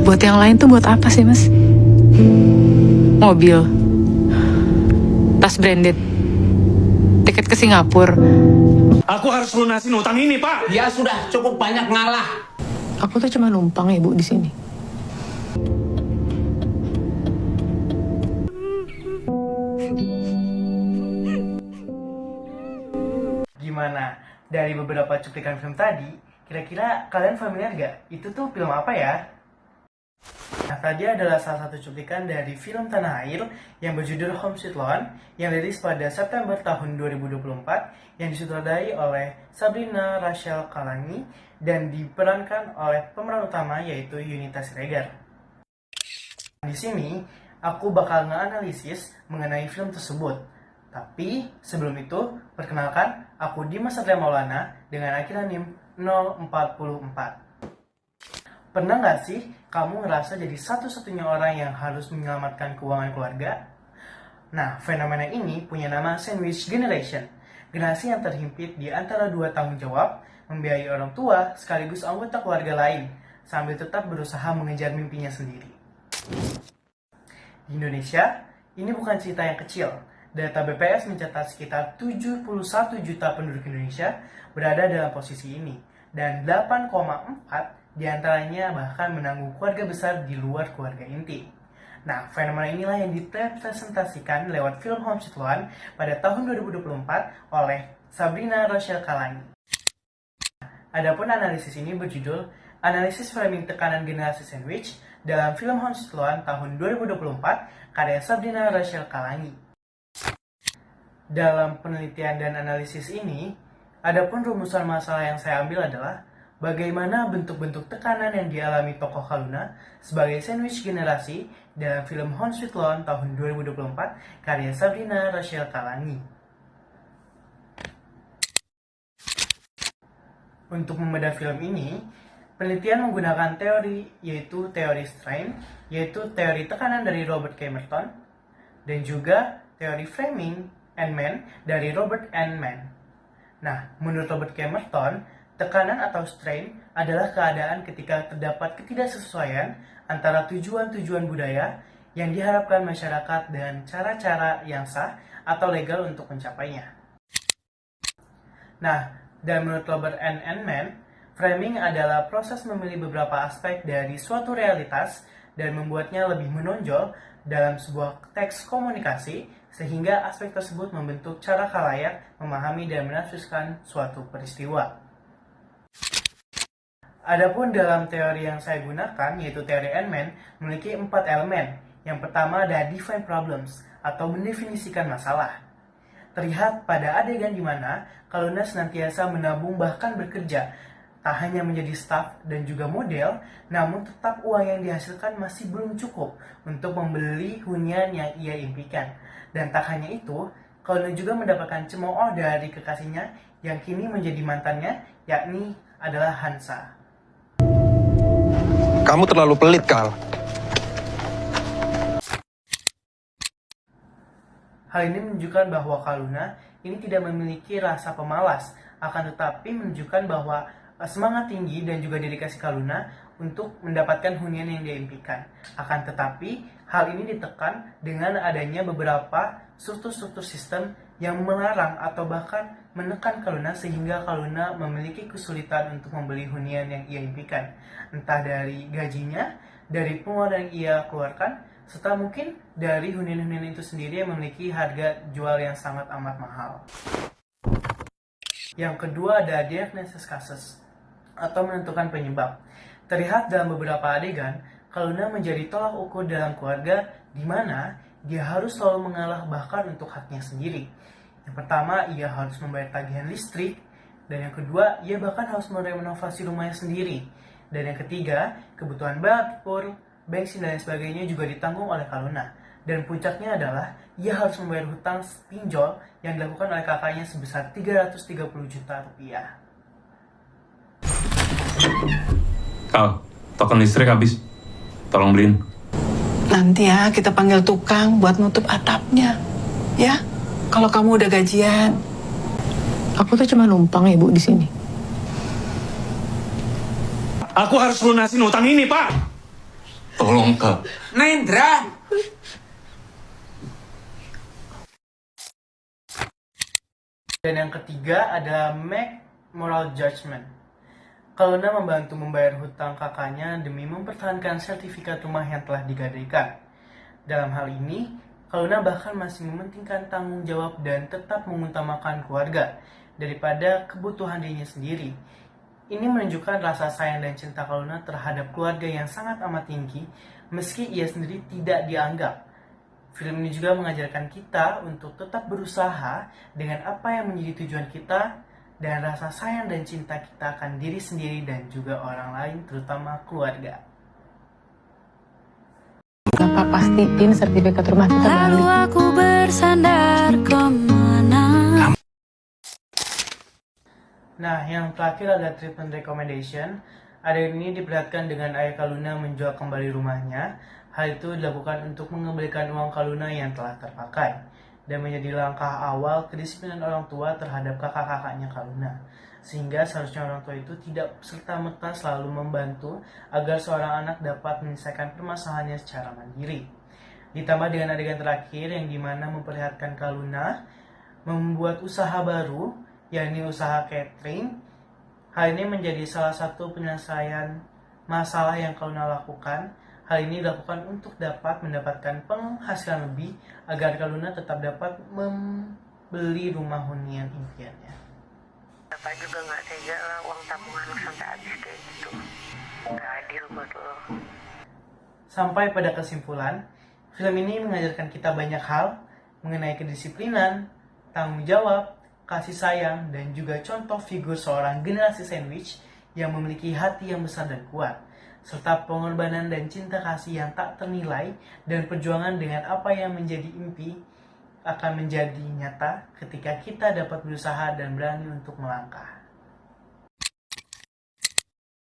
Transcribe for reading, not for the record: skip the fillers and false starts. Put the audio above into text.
Buat yang lain tuh buat apa sih, Mas? Mobil, tas branded, tiket ke Singapura. Aku harus lunasin utang ini, Pak. Ya sudah, cukup banyak ngalah. Aku tuh cuma numpang ya, Bu, di sini. Gimana? Dari beberapa cuplikan film tadi, kira-kira kalian familiar gak? Itu tuh film apa ya? Nah, tadi adalah salah satu cuplikan dari film Tanah Air yang berjudul Home Sweet Loan yang rilis pada September tahun 2024 yang disutradarai oleh Sabrina Rachel Kalangi dan diperankan oleh pemeran utama yaitu Yunita Siregar. Di sini, aku bakal nge-analisis mengenai film tersebut. Tapi sebelum itu, perkenalkan aku Dimas Satria Maulana dengan akhiran NIM 044. Pernah nggak sih kamu ngerasa jadi satu-satunya orang yang harus menyelamatkan keuangan keluarga? Nah, fenomena ini punya nama sandwich generation. Generasi yang terhimpit di antara dua tanggung jawab, membiayai orang tua sekaligus anggota keluarga lain, sambil tetap berusaha mengejar mimpinya sendiri. Di Indonesia, ini bukan cerita yang kecil. Data BPS mencatat sekitar 71 juta penduduk Indonesia berada dalam posisi ini, dan 8,4 diantaranya bahkan menanggung keluarga besar di luar keluarga inti. Nah, fenomena inilah yang direpresentasikan lewat film Home Sweet Loan pada tahun 2024 oleh Sabrina Rachel Kalangi. Adapun analisis ini berjudul Analisis Framing Tekanan Generasi Sandwich dalam film Home Sweet Loan tahun 2024 karya Sabrina Rachel Kalangi. Dalam penelitian dan analisis ini, adapun rumusan masalah yang saya ambil adalah bagaimana bentuk-bentuk tekanan yang dialami tokoh Kaluna sebagai sandwich generasi dalam film Home Sweet Loan tahun 2024 karya Sabrina Rachel Kalangi. Untuk membedah film ini, penelitian menggunakan teori yaitu teori strain, yaitu teori tekanan dari Robert K. Merton, dan juga teori framing and Man dari Robert N. Mann. Nah, menurut Robert K. Merton, tekanan atau strain adalah keadaan ketika terdapat ketidaksesuaian antara tujuan-tujuan budaya yang diharapkan masyarakat dan cara-cara yang sah atau legal untuk mencapainya. Nah, dan menurut Robert N. Mann, framing adalah proses memilih beberapa aspek dari suatu realitas dan membuatnya lebih menonjol dalam sebuah teks komunikasi sehingga aspek tersebut membentuk cara khalayak memahami dan menafsirkan suatu peristiwa. Adapun dalam teori yang saya gunakan, yaitu teori N-Man, memiliki 4 elemen. Yang pertama ada define problems, atau mendefinisikan masalah. Terlihat pada adegan di mana Kaluna senantiasa menabung bahkan bekerja, tak hanya menjadi staf dan juga model, namun tetap uang yang dihasilkan masih belum cukup untuk membeli hunian yang ia impikan. Dan tak hanya itu, Kaluna juga mendapatkan cemooh dari kekasihnya yang kini menjadi mantannya, yakni adalah Hansa. Kamu terlalu pelit, Kal. Hal ini menunjukkan bahwa Kaluna ini tidak memiliki rasa pemalas, akan tetapi menunjukkan bahwa semangat tinggi dan juga dedikasi Kaluna untuk mendapatkan hunian yang dia impikan. Akan tetapi, hal ini ditekan dengan adanya beberapa struktur-struktur sistem yang melarang atau bahkan menekan Kaluna sehingga Kaluna memiliki kesulitan untuk membeli hunian yang ia impikan. Entah dari gajinya, dari pengeluaran yang ia keluarkan, serta mungkin dari hunian-hunian itu sendiri yang memiliki harga jual yang sangat amat mahal. Yang kedua ada diagnosis kasus atau menentukan penyebab. Terlihat dalam beberapa adegan, Kaluna menjadi tolak ukur dalam keluarga di mana dia harus selalu mengalah bahkan untuk haknya sendiri. Yang pertama, ia harus membayar tagihan listrik, dan yang kedua, ia bahkan harus merenovasi rumahnya sendiri. Dan yang ketiga, kebutuhan dapur, bensin dan sebagainya juga ditanggung oleh Kaluna. Dan puncaknya adalah ia harus membayar hutang pinjol yang dilakukan oleh kakaknya sebesar 330 juta rupiah. Kal, token listrik habis. Tolong beliin. Nanti ya kita panggil tukang buat nutup atapnya. Ya, kalau kamu udah gajian. Aku tuh cuma numpang ya, Bu, di sini. Aku harus lunasin utang ini, Pak. Tolong, Kak. Nendra, Dan yang ketiga adalah make moral judgment. Kaluna membantu membayar hutang kakaknya demi mempertahankan sertifikat rumah yang telah digadaikan. Dalam hal ini, Kaluna bahkan masih mementingkan tanggung jawab dan tetap mengutamakan keluarga daripada kebutuhan dirinya sendiri. Ini menunjukkan rasa sayang dan cinta Kaluna terhadap keluarga yang sangat amat tinggi, meski ia sendiri tidak dianggap. Film ini juga mengajarkan kita untuk tetap berusaha dengan apa yang menjadi tujuan kita dan rasa sayang dan cinta kita akan diri sendiri dan juga orang lain, terutama keluarga. Bapak pastiin sertifikat rumah kita Lalu balik. aku bersandar kemana. Nah, yang terakhir ada treatment recommendation. Adegan ini diperlihatkan dengan ayah Kaluna menjual kembali rumahnya. Hal itu dilakukan untuk mengembalikan uang Kaluna yang telah terpakai dan menjadi langkah awal kedisiplinan orang tua terhadap kakak-kakaknya Kaluna. Sehingga seharusnya orang tua itu tidak serta-merta selalu membantu agar seorang anak dapat menyelesaikan permasalahannya secara mandiri. Ditambah dengan adegan terakhir yang dimana memperlihatkan Kaluna membuat usaha baru, yakni usaha catering. Hal ini menjadi salah satu penyelesaian masalah yang Kaluna lakukan. Hal ini dilakukan untuk dapat mendapatkan penghasilan lebih agar Kaluna tetap dapat membeli rumah hunian impiannya. Bapak juga nggak tega lah uang tabungan lo sampai habis kayak gitu. Nggak adil buat lo. Sampai pada kesimpulan, film ini mengajarkan kita banyak hal mengenai kedisiplinan, tanggung jawab, kasih sayang, dan juga contoh figur seorang generasi sandwich yang memiliki hati yang besar dan kuat, serta pengorbanan dan cinta kasih yang tak ternilai dan perjuangan dengan apa yang menjadi impi akan menjadi nyata ketika kita dapat berusaha dan berani untuk melangkah.